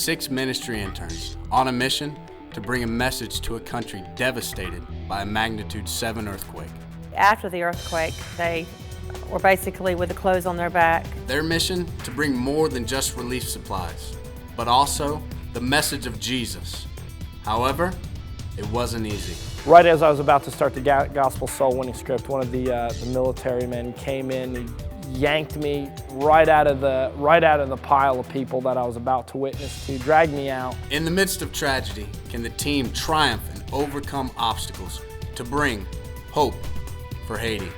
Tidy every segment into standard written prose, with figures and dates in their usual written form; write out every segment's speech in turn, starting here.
6 ministry interns on a mission to bring a message to a country devastated by a magnitude 7 earthquake. After the earthquake, they were basically with the clothes on their back. Their mission to bring more than just relief supplies, but also the message of Jesus. However, it wasn't easy. Right as I was about to start the gospel soul winning script, one of the military men came in, he yanked me right out of the pile of people that I was about to witness to, dragged me out. In the midst of tragedy, can the team triumph and overcome obstacles to bring hope for Haiti?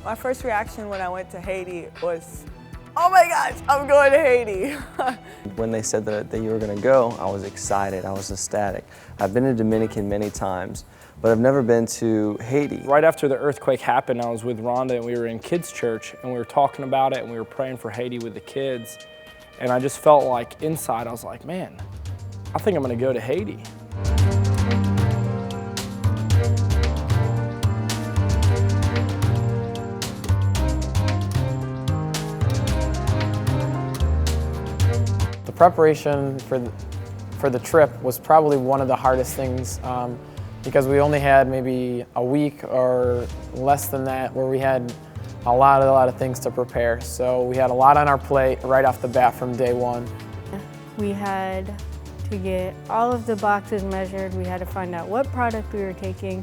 My first reaction when I went to Haiti was, oh my gosh, I'm going to Haiti. When they said that you were going to go, I was excited, I was ecstatic. I've been to Dominican many times, but I've never been to Haiti. Right after the earthquake happened, I was with Rhonda and we were in kids' church and we were talking about it and we were praying for Haiti with the kids. And I just felt like inside, I was like, man, I think I'm going to go to Haiti. The preparation for the trip was probably one of the hardest things because we only had maybe a week or less than that where we had a lot of things to prepare. So we had a lot on our plate right off the bat from day one. We had to get all of the boxes measured. We had to find out what product we were taking,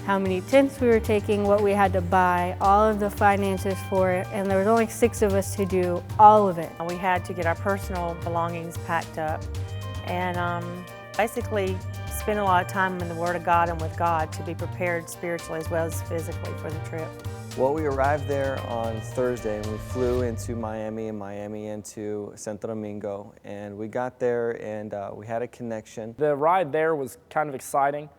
how many tents we were taking, what we had to buy, all of the finances for it, and there was only 6 of us to do all of it. We had to get our personal belongings packed up and basically spend a lot of time in the Word of God and with God to be prepared spiritually as well as physically for the trip. Well, we arrived there on Thursday and we flew into Miami and Miami into Santo Domingo, and we got there and we had a connection. The ride there was kind of exciting.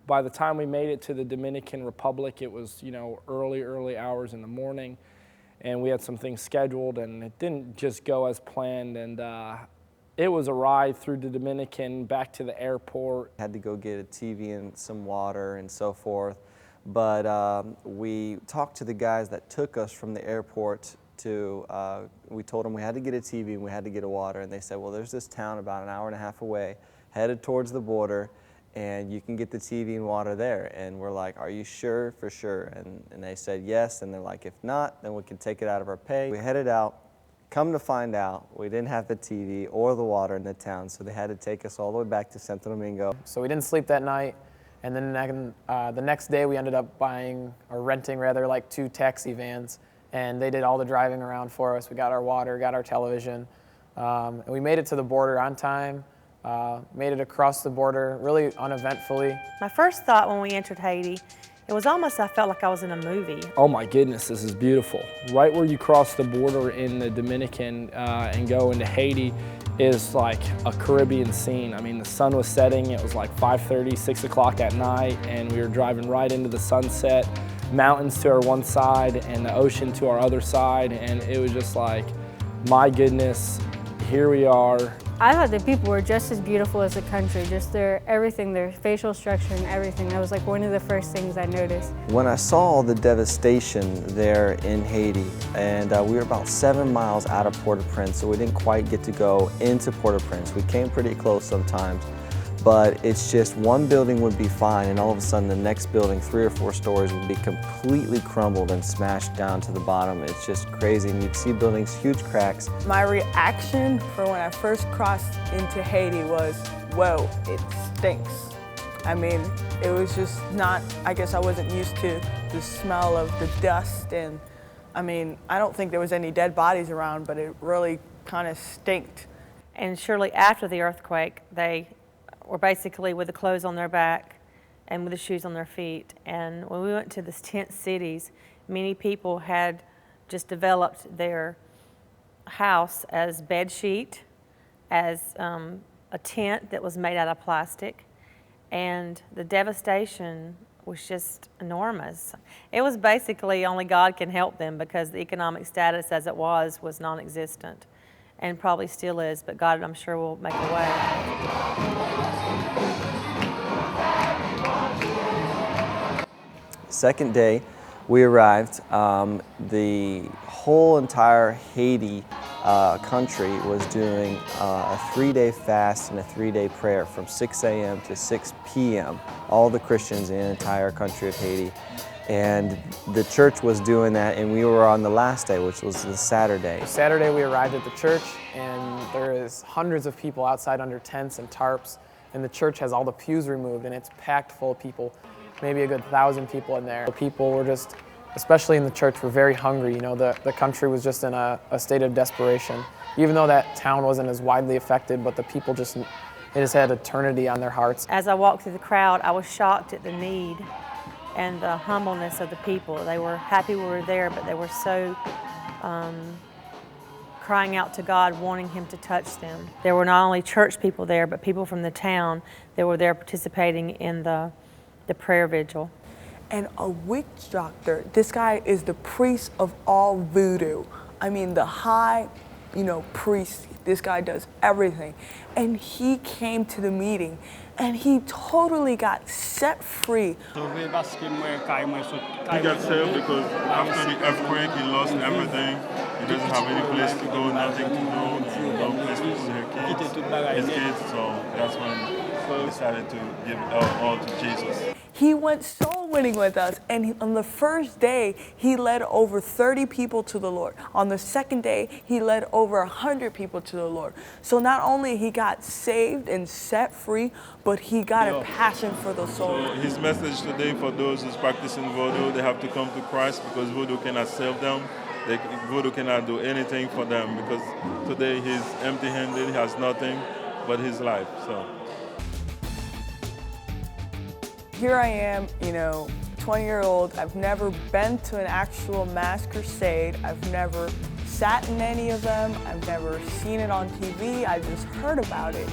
By the time we made it to the Dominican Republic, it was, early hours in the morning, and we had some things scheduled, and it didn't just go as planned, and it was a ride through the Dominican back to the airport. Had to go get a TV and some water and so forth, but we talked to the guys that took us from the airport to, we told them we had to get a TV and we had to get a water, and they said, well, there's this town about an hour and a half away, headed towards the border, and you can get the TV and water there. And we're like, are you sure? For sure. And they said yes, and they're like, if not, then we can take it out of our pay. We headed out. Come to find out, we didn't have the TV or the water in the town, so they had to take us all the way back to Santo Domingo. So we didn't sleep that night, and then the next day we ended up renting like 2 taxi vans, and they did all the driving around for us. We got our water, got our television, and we made it to the border on time. Made it across the border really uneventfully. My first thought when we entered Haiti, it was almost, I felt like I was in a movie. Oh my goodness, this is beautiful. Right where you cross the border in the Dominican and go into Haiti is like a Caribbean scene. I mean, the sun was setting, it was like 5:30, 6 o'clock at night, and we were driving right into the sunset, mountains to our one side and the ocean to our other side, and it was just like, my goodness, here we are. I thought the people were just as beautiful as the country, just everything, their facial structure and everything. That was like one of the first things I noticed. When I saw the devastation there in Haiti, and we were about 7 miles out of Port-au-Prince, so we didn't quite get to go into Port-au-Prince. We came pretty close sometimes, but it's just one building would be fine, and all of a sudden the next building, 3 or 4 stories, would be completely crumbled and smashed down to the bottom. It's just crazy, and you'd see buildings, huge cracks. My reaction for when I first crossed into Haiti was, whoa, it stinks. I mean, it was just not, I guess I wasn't used to the smell of the dust, and I mean, I don't think there was any dead bodies around, but it really kind of stinked. And surely after the earthquake, they were basically with the clothes on their back and with the shoes on their feet. And when we went to the tent cities, many people had just developed their house as bed sheet, as a tent that was made out of plastic, and the devastation was just enormous. It was basically only God can help them because the economic status as it was non-existent. and probably still is, but God, I'm sure, will make a way. Second day, we arrived. The whole entire Haiti country was doing a 3-day fast and a 3-day prayer from 6 a.m. to 6 p.m. All the Christians in the entire country of Haiti. And the church was doing that, and we were on the last day, which was the Saturday. Saturday we arrived at the church, and there is hundreds of people outside under tents and tarps, and the church has all the pews removed, and it's packed full of people, maybe a good 1,000 people in there. The people were just, especially in the church, were very hungry. You know, the country was just in a state of desperation. Even though that town wasn't as widely affected, but the people just had eternity on their hearts. As I walked through the crowd, I was shocked at the need and the humbleness of the people. They were happy we were there, but they were so crying out to God, wanting Him to touch them. There were not only church people there, but people from the town that were there participating in the prayer vigil. And a witch doctor, this guy is the priest of all voodoo. I mean, the high, priest, this guy does everything. And he came to the meeting and he totally got set free. He got saved because after the earthquake, he lost everything. He doesn't have any place to go, nothing to do, no place to put his kids. So that's when he decided to give it all to Jesus. He went soul winning with us, and on the first day, he led over 30 people to the Lord. On the second day, he led over 100 people to the Lord. So not only he got saved and set free, but he got a passion for the soul. So his message today for those who's practicing voodoo, they have to come to Christ because voodoo cannot save them. Voodoo cannot do anything for them because today he's empty-handed, he has nothing but his life. So. Here I am, 20-year-old. I've never been to an actual mass crusade. I've never sat in any of them. I've never seen it on TV. I just heard about it.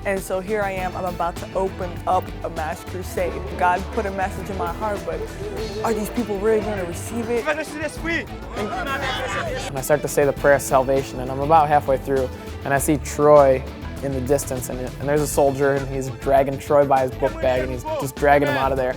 And so here I am, I'm about to open up a mass crusade. God put a message in my heart, but are these people really going to receive it? And I start to say the prayer of salvation, and I'm about halfway through, and I see Troy in the distance, and there's a soldier, and he's dragging Troy by his book bag, and he's just dragging him out of there.